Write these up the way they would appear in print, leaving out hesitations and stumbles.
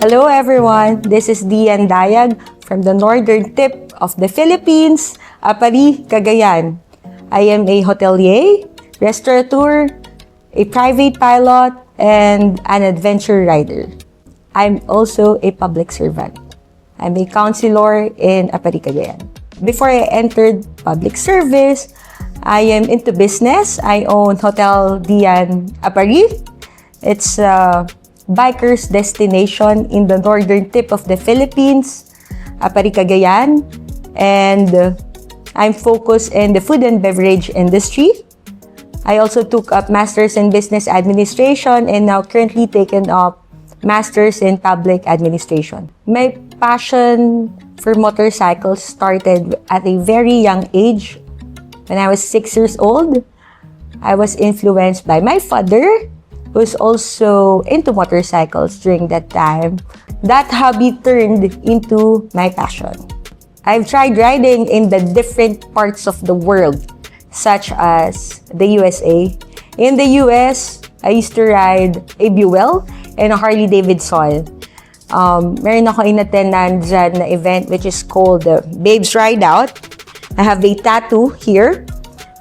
Hello everyone, this is Dian Dayag from the northern tip of the Philippines, Apari, Cagayan. I am a hotelier, restaurateur, a private pilot, and an adventure rider. I'm also a public servant. I'm a counselor in Apari, Cagayan. Before I entered public service, I am into business. I own Hotel Dian Apari. It's a biker's destination in the northern tip of the Philippines, Apari, Cagayan. And I'm focused in the food and beverage industry. I also took up Masters in Business Administration and now currently taken up Masters in Public Administration. My passion for motorcycles started at a very young age. When I was 6 years old, I was influenced by my father, who's also into motorcycles during that time. That hobby turned into my passion. I've tried riding in the different parts of the world, such as the USA. In the US, I used to ride a Buell and a Harley Davidson. Meron ako in-attendan dyan na event which is called Babes Ride Out. I have a tattoo here.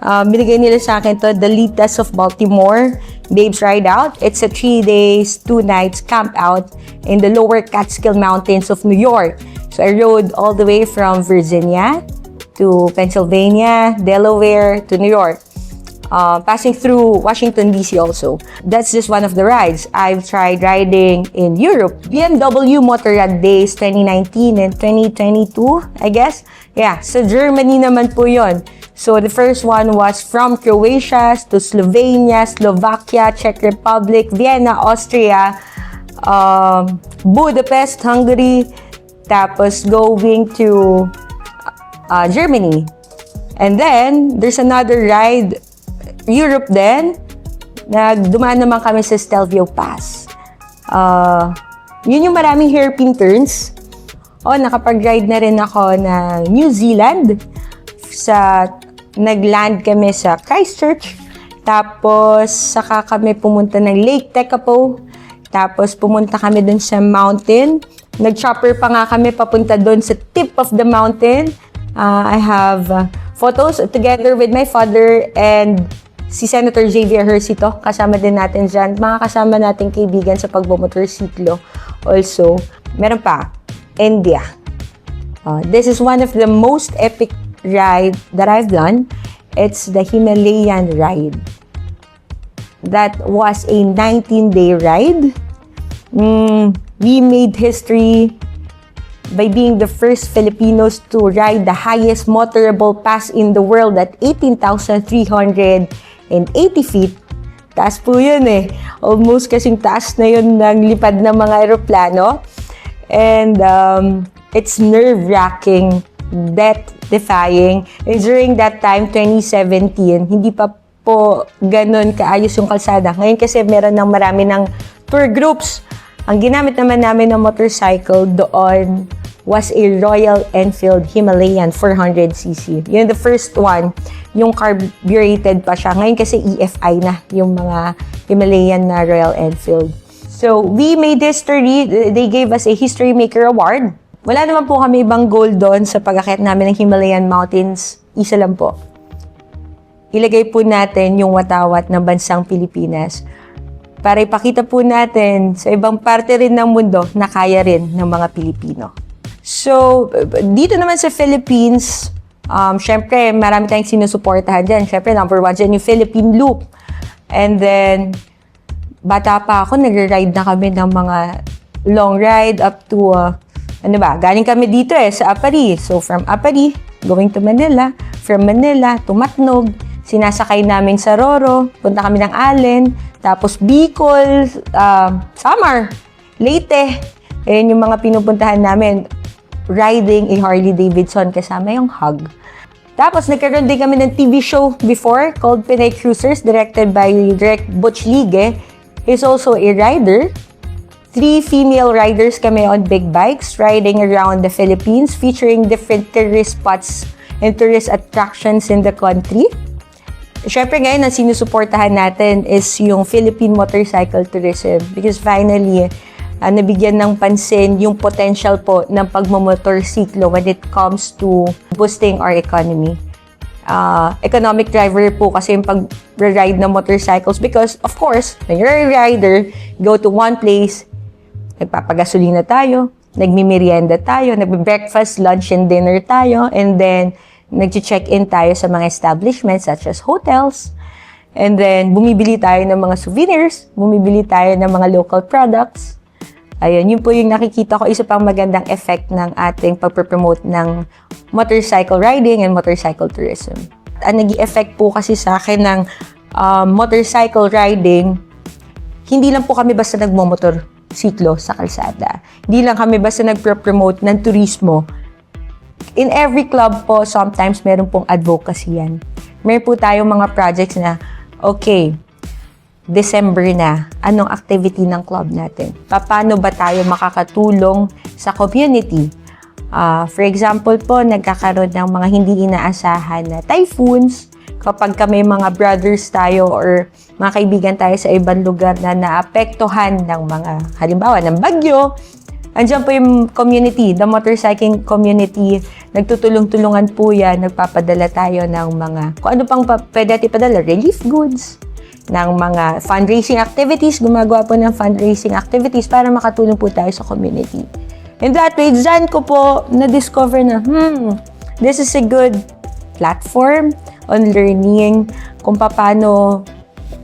Binigay nila sa akin to, the Litas of Baltimore Babes Ride Out. It's a 3 days, 2 nights camp out in the lower Catskill Mountains of New York. So I rode all the way from Virginia to Pennsylvania, Delaware to New York. Passing through Washington, D.C. also. That's just one of the rides. I've tried riding in Europe. BMW Motorrad Days 2019 and 2022, I guess. Yeah, so Germany naman po yun. So the first one was from Croatia to Slovenia, Slovakia, Czech Republic, Vienna, Austria, Budapest, Hungary, tapos going to Germany. And then, there's another ride, Europe din. Dumaan naman kami sa Stelvio Pass. Yun yung maraming hairpin turns. Nakapag-ride na rin ako na New Zealand. Nag-land kami sa Christchurch. Tapos, saka kami pumunta ng Lake Tekapo. Tapos, pumunta kami dun sa mountain. Nag-chopper pa nga kami papunta dun sa tip of the mountain. I have photos together with my father and si Senator Xavier Hercito. Kasama din natin dyan. Mga kasama nating kaibigan sa pagbumotorsiklo. Also, meron pa, India. This is one of the most epic ride that I've done. It's the Himalayan ride. That was a 19-day ride. We made history by being the first Filipinos to ride the highest motorable pass in the world at 18,380 feet. Taas po yun eh. Almost kasing taas na yun ng lipad ng mga aeroplano. And it's nerve-wracking, death-defying. And during that time, 2017, hindi pa po ganun kaayos yung kalsada. Ngayon kasi meron ng marami ng tour groups. Ang ginamit naman namin ng motorcycle doon was a Royal Enfield Himalayan 400cc. Yun the first one, yung carbureted pa siya. Ngayon kasi EFI na yung mga Himalayan na Royal Enfield. So, we made history. They gave us a History Maker Award. Wala naman po kami ibang goal doon sa pag-akyat namin ng Himalayan Mountains. Isa lang po. Ilagay po natin yung watawat ng bansang Pilipinas para ipakita po natin sa ibang parte rin ng mundo na kaya rin ng mga Pilipino. So, dito naman sa Philippines, syempre, marami tayong sinusuportahan dyan. Syempre, number 1 dyan yung Philippine Loop. And then, bata pa ako, nag-ride na kami ng mga long ride up to, galing kami dito sa Apari. So, from Apari, going to Manila. From Manila to Matnog, sinasakay namin sa Roro, punta kami ng Allen, tapos Bicol, Samar, Leyte. Ayan yung mga pinupuntahan namin. Riding a Harley Davidson kasama yung Hug. Tapos nagkaroon din kami ng TV show before called Pinay Cruisers, directed by Direct Butch Ligue. He's also a rider. 3 female riders kami on big bikes riding around the Philippines, featuring different tourist spots and tourist attractions in the country. Siyempre ngayon, ang sinusuportahan natin is yung Philippine motorcycle tourism because finally, nabigyan ng pansin yung potential po ng pagmamotorsiklo when it comes to boosting our economy. Economic driver po kasi yung pag-ride ng motorcycles because, of course, when you're a rider, go to one place, nagpapagasolina tayo, nagmimerienda tayo, nagbe-breakfast, lunch, and dinner tayo, and then nag-check-in tayo sa mga establishments such as hotels, and then bumibili tayo ng mga souvenirs, bumibili tayo ng mga local products. Ayun, yun po yung nakikita ko, isa pang magandang effect ng ating pagpropromote ng motorcycle riding and motorcycle tourism. Ang nag-i-effect po kasi sa akin ng motorcycle riding, hindi lang po kami basta nagmomotorsiklo sa kalsada. Hindi lang kami basta nagpropromote ng turismo. In every club po, sometimes meron pong advocacy yan. Meron po tayong mga projects na, okay, December na, anong activity ng club natin? Paano ba tayo makakatulong sa community? For example po, nagkakaroon ng mga hindi inaasahan na typhoons. Kapag may mga brothers tayo or mga kaibigan tayo sa ibang lugar na naapektuhan ng mga, halimbawa, ng bagyo, andyan po yung community, the motorcycling community, nagtutulong-tulungan po yan, nagpapadala tayo ng mga, kung ano pang pwede natin ipadala, relief goods, ng mga fundraising activities, gumagawa po ng fundraising activities para makatulong po tayo sa community. In that way, dyan ko po na-discover na, this is a good platform on learning kung paano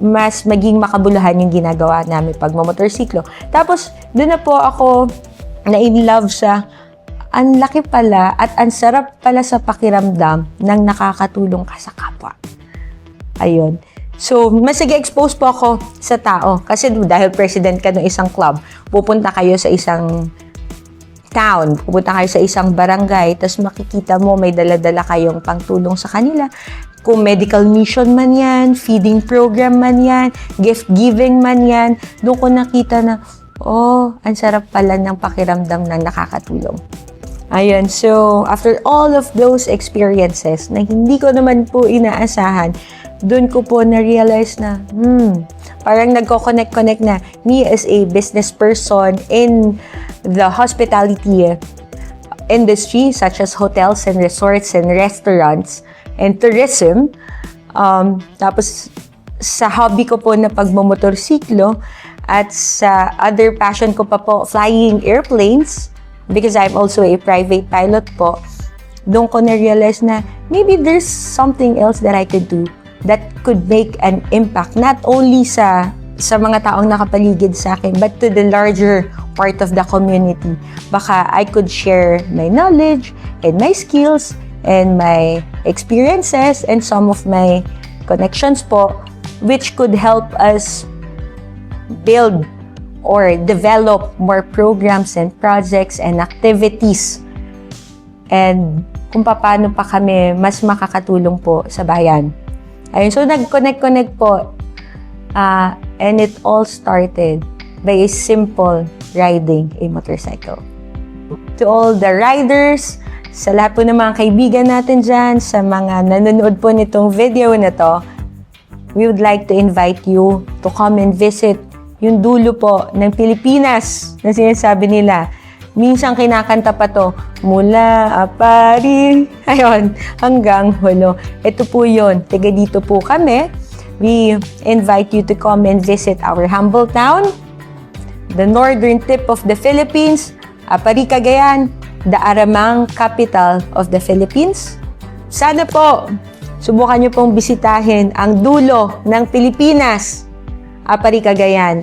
mas maging makabuluhan yung ginagawa namin pag mamotorsiklo. Tapos, doon na po ako na-in-love sa ang laki pala at ang sarap pala sa pakiramdam ng nakakatulong ka sa kapwa. Ayun. So, mas nag-expose po ako sa tao. Kasi dahil president ka ng isang club, pupunta kayo sa isang town, pupunta kayo sa isang barangay, tapos makikita mo may dala-dala kayong pangtulong sa kanila. Kung medical mission man yan, feeding program man yan, gift-giving man yan, doon ko nakita na, ang sarap pala ng pakiramdam ng nakakatulong. Ayun, so after all of those experiences na hindi ko naman po inaasahan, doon ko po na-realize na, parang nagko-connect na me as a business person in the hospitality industry such as hotels and resorts and restaurants and tourism. Tapos sa hobby ko po na pagmamotorsiklo at sa other passion ko pa po, flying airplanes, because I'm also a private pilot po, doon ko na-realize na maybe there's something else that I could do that could make an impact not only sa mga taong nakapaligid sa akin, but to the larger part of the community. Baka I could share my knowledge and my skills and my experiences and some of my connections po, which could help us build or develop more programs and projects and activities. And kung paano pa kami mas makakatulong po sa bayan. Ayun, so nag-connect po. And it all started by a simple riding a motorcycle. To all the riders, sa lahat po ng mga kaibigan natin dyan, sa mga nanonood po nitong video na to, we would like to invite you to come and visit yung dulo po ng Pilipinas na sinasabi nila. Minsan kinakanta pa to, mula Apari, ayun, hanggang Hulo. Ito po yun, taga dito po kami. We invite you to come and visit our humble town, the northern tip of the Philippines, Apari, Cagayan, the Aramang capital of the Philippines. Sana po, subukan nyo pong bisitahin ang dulo ng Pilipinas, Apari, Cagayan.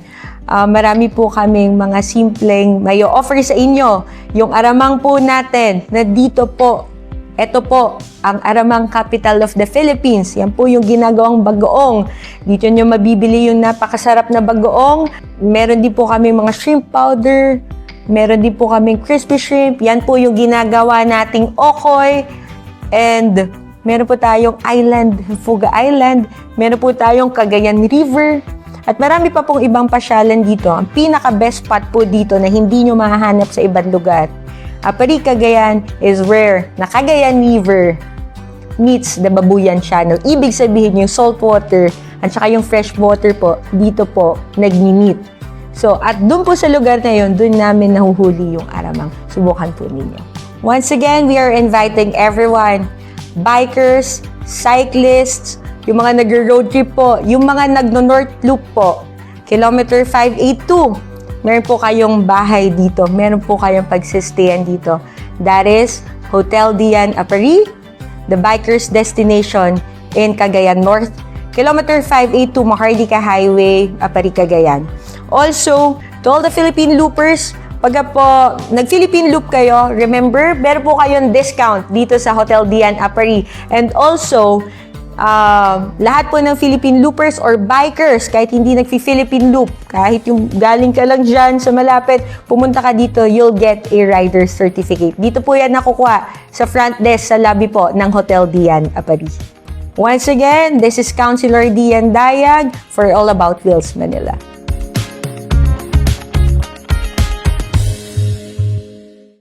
Marami po kaming mga simpleng may offer sa inyo. Yung Aramang po natin na dito po. Ito po, ang Aramang capital of the Philippines. Yan po yung ginagawang bagoong. Dito nyo mabibili yung napakasarap na bagoong. Meron din po kaming mga shrimp powder. Meron din po kaming crispy shrimp. Yan po yung ginagawa nating okoy. And meron po tayong island, Fuga Island. Meron po tayong Cagayan River. At marami pa pong ibang pasyalan dito. Ang pinaka-best spot po dito na hindi nyo mahahanap sa ibang lugar. Apari, Cagayan is where the Cagayan River meets the Babuyan Channel. Ibig sabihin yung salt water at saka yung fresh water po, dito po nagmi-meet. So, at dun po sa lugar na yun, dun namin nahuhuli yung aramang. Subukan po ninyo. Once again, we are inviting everyone, bikers, cyclists, yung mga nag-road trip po, yung mga nagno-North Loop po, kilometer 582. Meron po kayong bahay dito. Meron po kayong pagsistayan dito. That is Hotel Dian Apari, the bikers destination in Cagayan North. Kilometer 582 Maharlika Highway, Apari, Cagayan. Also, to all the Philippine Loopers, pagka po nag-Philippine Loop kayo, remember, meron po kayong discount dito sa Hotel Dian Apari. And also, lahat po ng Philippine Loopers or bikers, kahit hindi nag-Philippine Loop, kahit yung galing ka lang dyan sa malapit, pumunta ka dito, you'll get a rider's certificate. Dito po yan nakukuha sa front desk sa lobby po ng Hotel Dian Apari. Once again, this is Councilor Dian Dayag for All About Wheels Manila.